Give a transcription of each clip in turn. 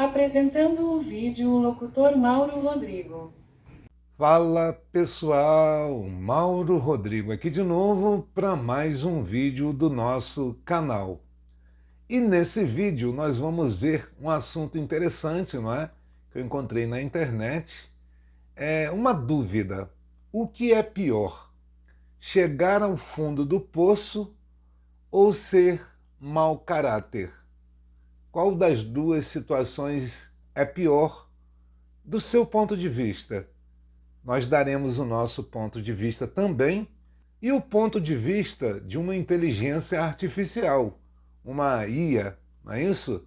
Apresentando o vídeo o locutor Mauro Rodrigo. Fala pessoal, Mauro Rodrigo aqui de novo para mais um vídeo do nosso canal. E nesse vídeo nós vamos ver um assunto interessante, não é? Que eu encontrei na internet. É uma dúvida: o que é pior? Chegar ao fundo do poço ou ser mau caráter? Qual das duas situações é pior do seu ponto de vista? Nós daremos o nosso ponto de vista também e o ponto de vista de uma inteligência artificial, uma IA, não é isso?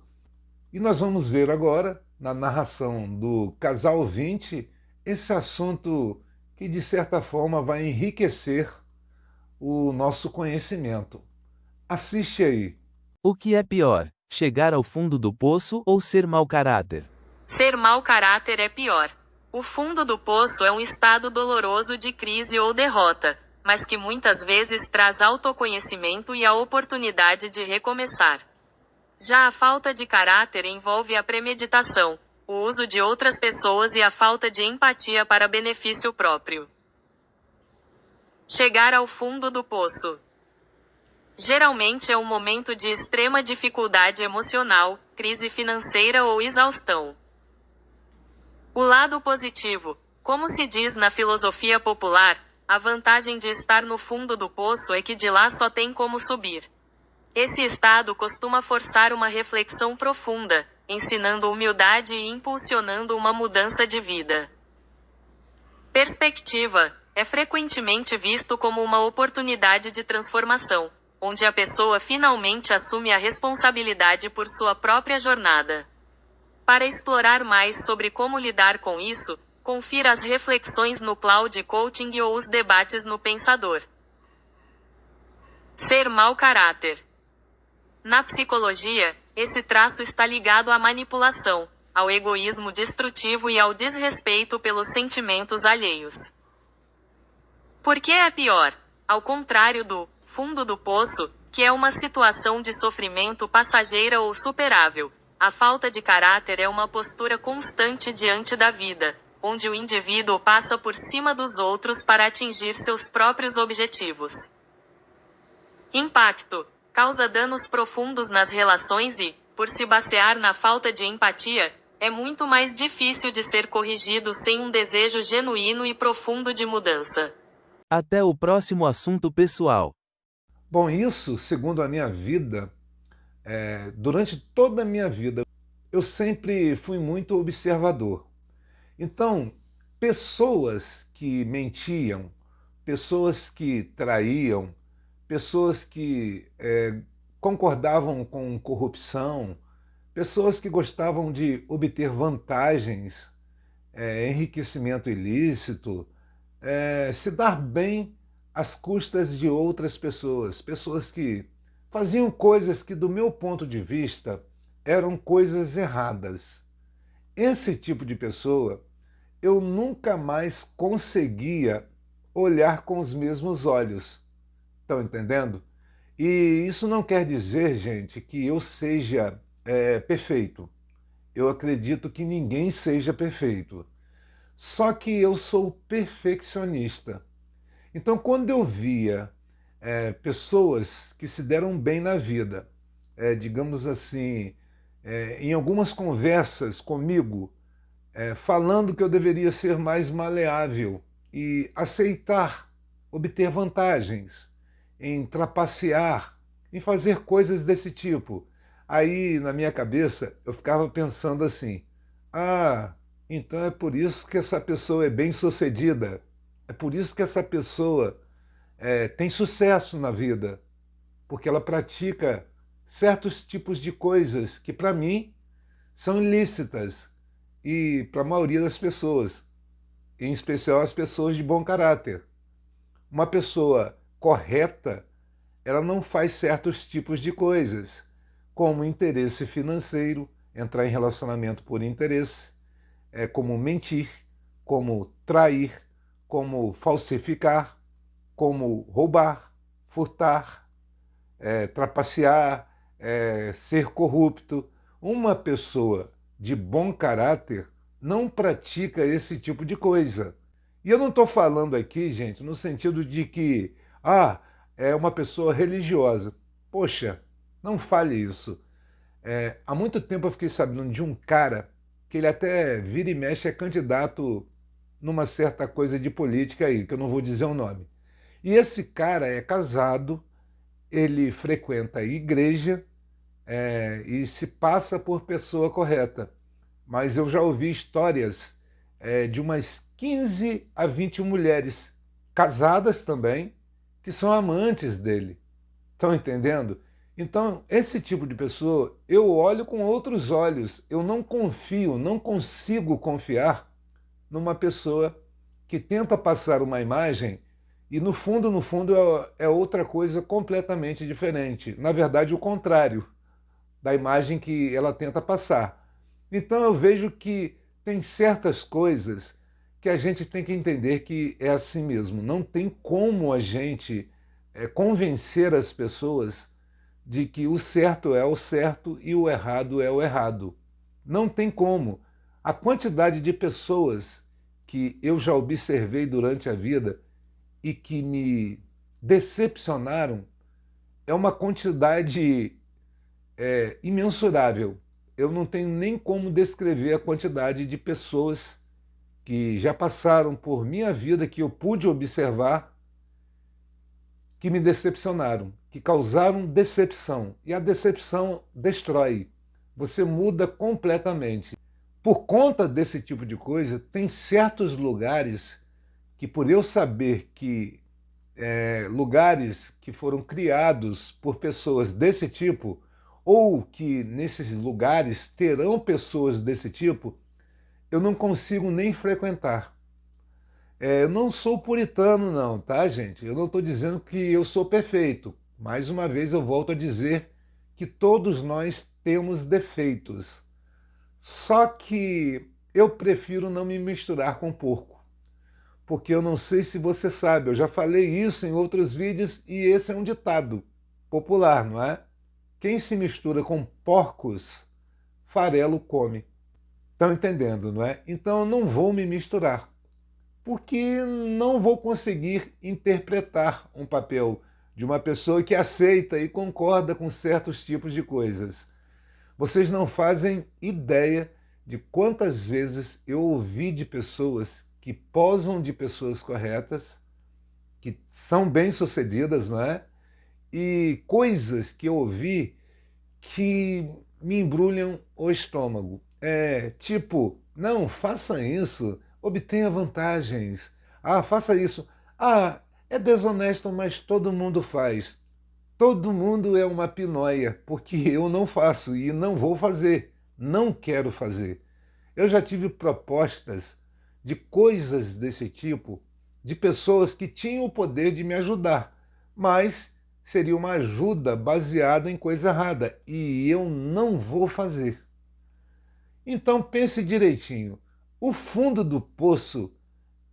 E nós vamos ver agora, na narração do Casal 20, esse assunto que, de certa forma, vai enriquecer o nosso conhecimento. Assiste aí. O que é pior, chegar ao fundo do poço ou ser mau caráter? Ser mau caráter é pior. O fundo do poço é um estado doloroso de crise ou derrota, mas que muitas vezes traz autoconhecimento e a oportunidade de recomeçar. Já a falta de caráter envolve a premeditação, o uso de outras pessoas e a falta de empatia para benefício próprio. Chegar ao fundo do poço. Geralmente é um momento de extrema dificuldade emocional, crise financeira ou exaustão. O lado positivo, como se diz na filosofia popular, a vantagem de estar no fundo do poço é que de lá só tem como subir. Esse estado costuma forçar uma reflexão profunda, ensinando humildade e impulsionando uma mudança de vida. Perspectiva é frequentemente visto como uma oportunidade de transformação, onde a pessoa finalmente assume a responsabilidade por sua própria jornada. Para explorar mais sobre como lidar com isso, confira as reflexões no Cloud Coaching ou os debates no Pensador. Ser mau caráter. Na psicologia, esse traço está ligado à manipulação, ao egoísmo destrutivo e ao desrespeito pelos sentimentos alheios. Por que é pior? Ao contrário do fundo do poço, que é uma situação de sofrimento passageira ou superável, a falta de caráter é uma postura constante diante da vida, onde o indivíduo passa por cima dos outros para atingir seus próprios objetivos. Impacto: causa danos profundos nas relações e, por se basear na falta de empatia, é muito mais difícil de ser corrigido sem um desejo genuíno e profundo de mudança. Até o próximo assunto pessoal. Bom, isso, segundo a minha vida, durante toda a minha vida, eu sempre fui muito observador. Então, pessoas que mentiam, pessoas que traíam, pessoas que concordavam com corrupção, pessoas que gostavam de obter vantagens, enriquecimento ilícito, se dar bem às custas de outras pessoas, pessoas que faziam coisas que, do meu ponto de vista, eram coisas erradas. Esse tipo de pessoa eu nunca mais conseguia olhar com os mesmos olhos. Estão entendendo? E isso não quer dizer, gente, que eu seja perfeito. Eu acredito que ninguém seja perfeito. Só que eu sou perfeccionista. Então, quando eu via pessoas que se deram bem na vida, digamos assim, em algumas conversas comigo, falando que eu deveria ser mais maleável e aceitar, obter vantagens, em trapacear, em fazer coisas desse tipo. Aí, na minha cabeça, eu ficava pensando assim: ah, então é por isso que essa pessoa é bem-sucedida, é por isso que essa pessoa tem sucesso na vida, porque ela pratica certos tipos de coisas que, para mim, são ilícitas e para a maioria das pessoas, em especial as pessoas de bom caráter. Uma pessoa correta, ela não faz certos tipos de coisas, como interesse financeiro, entrar em relacionamento por interesse, como mentir, como trair, como falsificar, como roubar, furtar, trapacear, ser corrupto. Uma pessoa de bom caráter não pratica esse tipo de coisa. E eu não estou falando aqui, gente, no sentido de que, é uma pessoa religiosa. Poxa, não fale isso. Há muito tempo eu fiquei sabendo de um cara que ele até vira e mexe é candidato numa certa coisa de política aí, que eu não vou dizer o nome. E esse cara é casado, ele frequenta a igreja, e se passa por pessoa correta. Mas eu já ouvi histórias de umas 15 a 20 mulheres casadas também, que são amantes dele. Estão entendendo? Então, esse tipo de pessoa, eu olho com outros olhos. Eu não confio, não consigo confiar numa pessoa que tenta passar uma imagem e no fundo, é outra coisa completamente diferente. Na verdade, o contrário da imagem que ela tenta passar. Então eu vejo que tem certas coisas que a gente tem que entender que é assim mesmo. Não tem como a gente convencer as pessoas de que o certo é o certo e o errado é o errado. Não tem como. A quantidade de pessoas que eu já observei durante a vida e que me decepcionaram é uma quantidade imensurável. Eu não tenho nem como descrever a quantidade de pessoas que já passaram por minha vida, que eu pude observar, que me decepcionaram, que causaram decepção. E a decepção destrói. Você muda completamente. Por conta desse tipo de coisa, tem certos lugares que, por eu saber que lugares que foram criados por pessoas desse tipo, ou que nesses lugares terão pessoas desse tipo, eu não consigo nem frequentar. Eu não sou puritano não, tá, gente? Eu não estou dizendo que eu sou perfeito. Mais uma vez eu volto a dizer que todos nós temos defeitos. Só que eu prefiro não me misturar com porco. Porque eu não sei se você sabe, eu já falei isso em outros vídeos e esse é um ditado popular, não é? Quem se mistura com porcos, farelo come. Estão entendendo, não é? Então eu não vou me misturar, porque não vou conseguir interpretar um papel de uma pessoa que aceita e concorda com certos tipos de coisas. Vocês não fazem ideia de quantas vezes eu ouvi de pessoas que posam de pessoas corretas, que são bem-sucedidas, não é? E coisas que eu ouvi que me embrulham o estômago. Tipo, não, faça isso, obtenha vantagens. Faça isso. É desonesto, mas todo mundo faz. Todo mundo é uma pinóia, porque eu não faço e não vou fazer, não quero fazer. Eu já tive propostas de coisas desse tipo, de pessoas que tinham o poder de me ajudar, mas seria uma ajuda baseada em coisa errada e eu não vou fazer. Então pense direitinho, o fundo do poço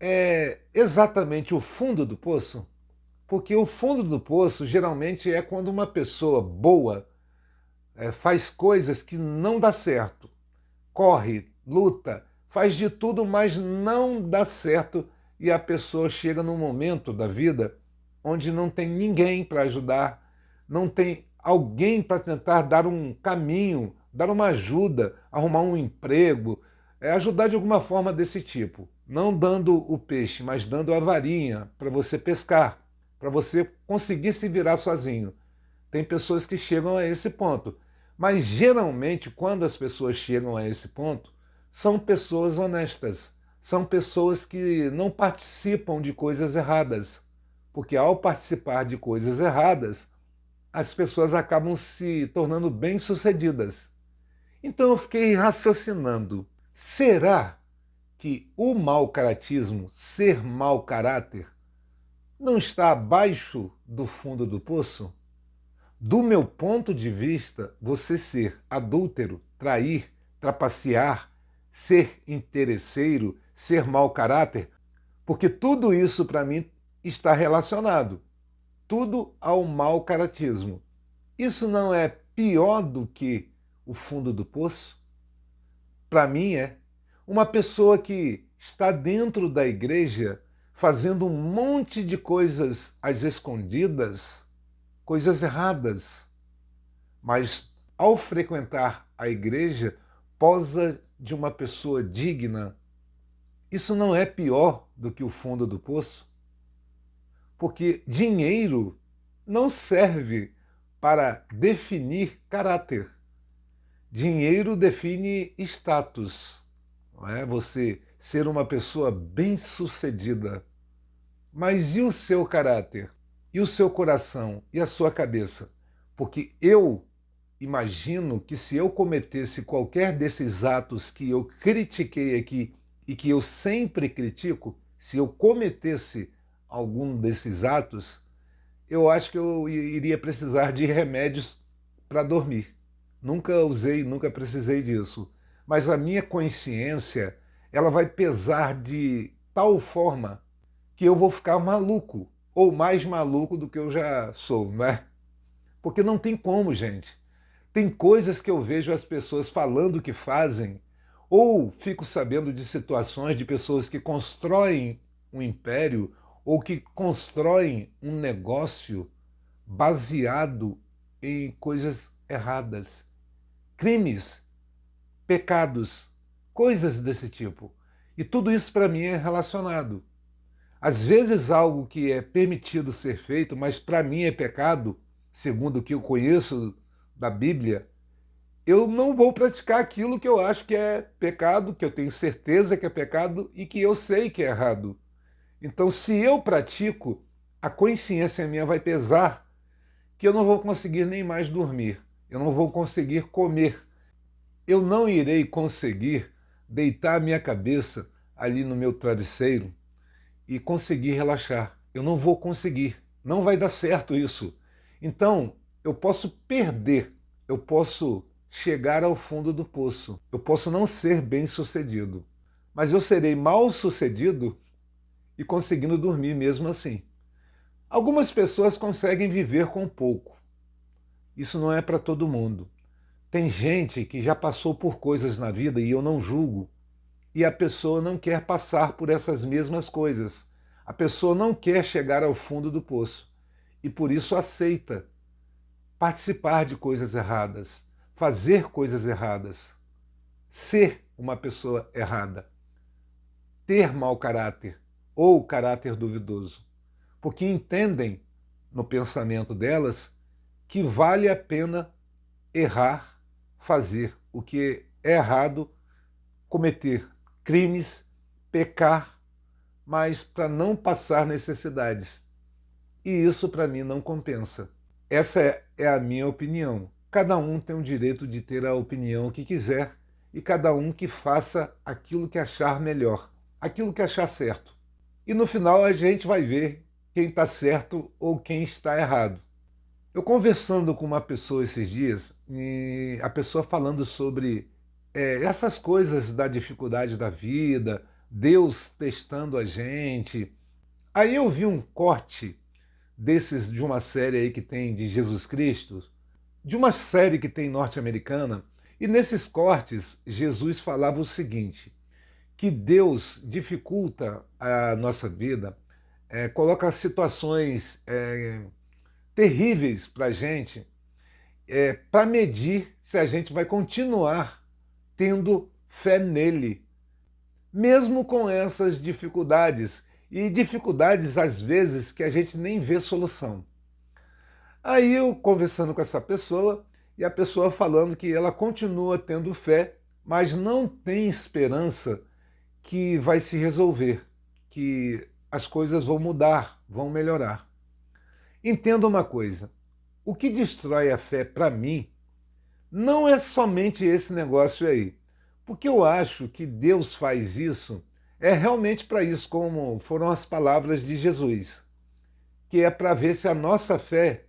é exatamente o fundo do poço? Porque o fundo do poço geralmente é quando uma pessoa boa faz coisas que não dá certo, corre, luta, faz de tudo, mas não dá certo e a pessoa chega num momento da vida onde não tem ninguém para ajudar, não tem alguém para tentar dar um caminho, dar uma ajuda, arrumar um emprego, ajudar de alguma forma desse tipo. Não dando o peixe, mas dando a varinha para você pescar, para você conseguir se virar sozinho. Tem pessoas que chegam a esse ponto. Mas geralmente, quando as pessoas chegam a esse ponto, são pessoas honestas, são pessoas que não participam de coisas erradas. Porque ao participar de coisas erradas, as pessoas acabam se tornando bem-sucedidas. Então eu fiquei raciocinando, será que o mau caratismo, ser mau caráter, não está abaixo do fundo do poço? Do meu ponto de vista, você ser adúltero, trair, trapacear, ser interesseiro, ser mau caráter, porque tudo isso para mim está relacionado, tudo ao mau caratismo. Isso não é pior do que o fundo do poço? Para mim é uma pessoa que está dentro da igreja fazendo um monte de coisas às escondidas, coisas erradas, mas ao frequentar a igreja posa de uma pessoa digna. Isso não é pior do que o fundo do poço? Porque dinheiro não serve para definir caráter. Dinheiro define status, não é? Você ser uma pessoa bem-sucedida. Mas e o seu caráter? E o seu coração? E a sua cabeça? Porque eu imagino que se eu cometesse qualquer desses atos que eu critiquei aqui e que eu sempre critico, se eu cometesse algum desses atos, eu acho que eu iria precisar de remédios para dormir. Nunca usei, nunca precisei disso. Mas a minha consciência, ela vai pesar de tal forma que eu vou ficar maluco, ou mais maluco do que eu já sou, não é? Porque não tem como, gente. Tem coisas que eu vejo as pessoas falando que fazem, ou fico sabendo de situações de pessoas que constroem um império ou que constroem um negócio baseado em coisas erradas, crimes, pecados, coisas desse tipo. E tudo isso para mim é relacionado. Às vezes algo que é permitido ser feito, mas para mim é pecado, segundo o que eu conheço da Bíblia, eu não vou praticar aquilo que eu acho que é pecado, que eu tenho certeza que é pecado e que eu sei que é errado. Então, se eu pratico, a consciência minha vai pesar que eu não vou conseguir nem mais dormir, eu não vou conseguir comer, eu não irei conseguir deitar a minha cabeça ali no meu travesseiro e conseguir relaxar. Eu não vou conseguir, não vai dar certo isso. Então, eu posso perder, eu posso chegar ao fundo do poço, eu posso não ser bem-sucedido, mas eu serei mal-sucedido e conseguindo dormir mesmo assim. Algumas pessoas conseguem viver com pouco. Isso não é para todo mundo. Tem gente que já passou por coisas na vida e eu não julgo, e a pessoa não quer passar por essas mesmas coisas. A pessoa não quer chegar ao fundo do poço e por isso aceita participar de coisas erradas, fazer coisas erradas, ser uma pessoa errada, ter mau caráter ou caráter duvidoso, porque entendem no pensamento delas que vale a pena errar, fazer o que é errado, cometer crimes, pecar, mas para não passar necessidades. E isso para mim não compensa. Essa é a minha opinião. Cada um tem o direito de ter a opinião que quiser e cada um que faça aquilo que achar melhor, aquilo que achar certo. E no final a gente vai ver quem está certo ou quem está errado. Eu conversando com uma pessoa esses dias, e a pessoa falando sobre essas coisas da dificuldade da vida, Deus testando a gente. Aí eu vi um corte desses de uma série aí que tem de Jesus Cristo, de uma série que tem norte-americana, e nesses cortes Jesus falava o seguinte, que Deus dificulta a nossa vida, coloca situações terríveis para a gente, para medir se a gente vai continuar tendo fé nele, mesmo com essas dificuldades, e dificuldades às vezes que a gente nem vê solução. Aí eu conversando com essa pessoa, e a pessoa falando que ela continua tendo fé, mas não tem esperança que vai se resolver, que as coisas vão mudar, vão melhorar. Entenda uma coisa, o que destrói a fé para mim não é somente esse negócio aí, porque eu acho que Deus faz isso, realmente para isso, como foram as palavras de Jesus, que é para ver se a nossa fé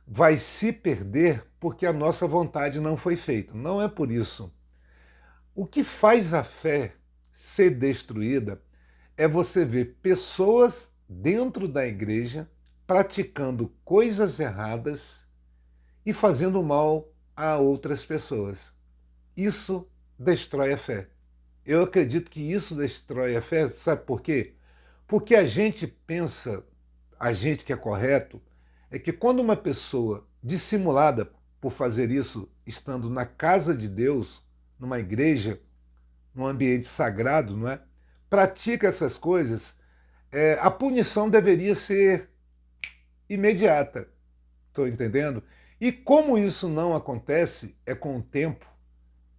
vai se perder porque a nossa vontade não foi feita. Não é por isso. O que faz a fé ser destruída é você ver pessoas dentro da igreja praticando coisas erradas e fazendo mal a outras pessoas. Isso destrói a fé. Eu acredito que isso destrói a fé, sabe por quê? Porque a gente pensa, a gente que é correto, é que quando uma pessoa dissimulada por fazer isso, estando na casa de Deus, numa igreja, num ambiente sagrado, não é? Pratica essas coisas, a punição deveria ser imediata. Estou entendendo? E como isso não acontece, é com o tempo,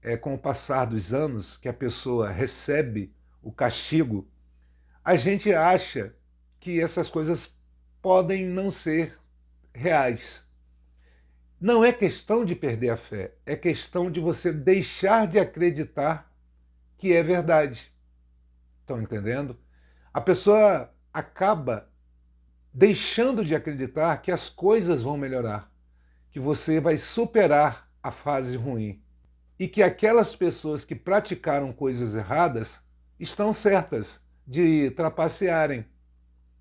é com o passar dos anos que a pessoa recebe o castigo, a gente acha que essas coisas podem não ser reais. Não é questão de perder a fé, é questão de você deixar de acreditar que é verdade. Estão entendendo? A pessoa acaba deixando de acreditar que as coisas vão melhorar, que você vai superar a fase ruim e que aquelas pessoas que praticaram coisas erradas estão certas de trapacearem,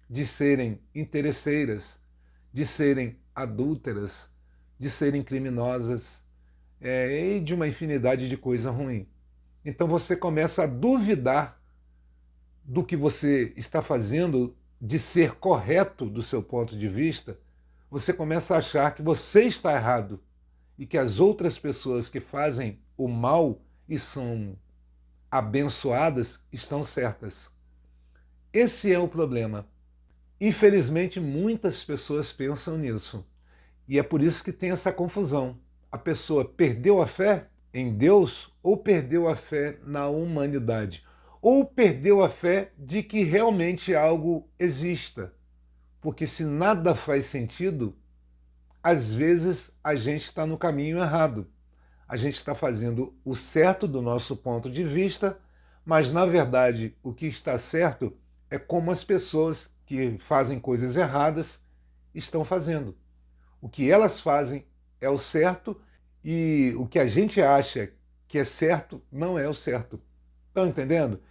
de serem interesseiras, de serem adúlteras, de serem criminosas e de uma infinidade de coisa ruim. Então você começa a duvidar do que você está fazendo, de ser correto do seu ponto de vista, você começa a achar que você está errado e que as outras pessoas que fazem o mal e são abençoadas estão certas. Esse é o problema. Infelizmente, muitas pessoas pensam nisso. E é por isso que tem essa confusão. A pessoa perdeu a fé em Deus ou perdeu a fé na humanidade? Ou perdeu a fé de que realmente algo exista? Porque se nada faz sentido, às vezes a gente está no caminho errado. A gente está fazendo o certo do nosso ponto de vista, mas na verdade o que está certo é como as pessoas que fazem coisas erradas estão fazendo. O que elas fazem é o certo e o que a gente acha que é certo não é o certo. Estão entendendo?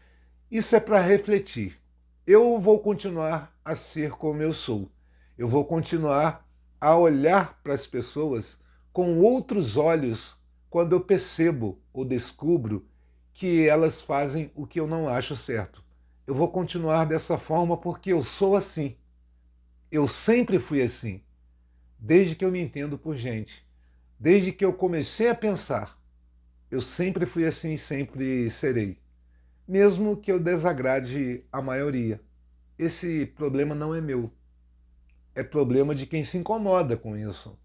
Isso é para refletir. Eu vou continuar a ser como eu sou. Eu vou continuar a olhar para as pessoas com outros olhos quando eu percebo ou descubro que elas fazem o que eu não acho certo. Eu vou continuar dessa forma porque eu sou assim. Eu sempre fui assim. Desde que eu me entendo por gente. Desde que eu comecei a pensar. Eu sempre fui assim e sempre serei. Mesmo que eu desagrade a maioria. Esse problema não é meu. É problema de quem se incomoda com isso.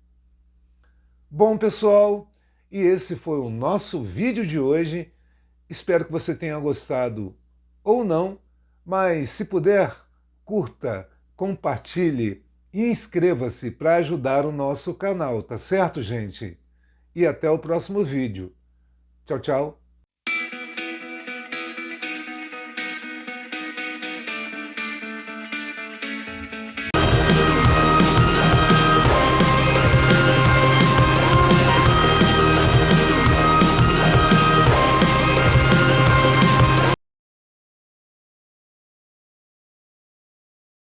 Bom, pessoal, e esse foi o nosso vídeo de hoje. Espero que você tenha gostado ou não, mas se puder, curta, compartilhe e inscreva-se para ajudar o nosso canal, tá certo, gente? E até o próximo vídeo. Tchau, tchau.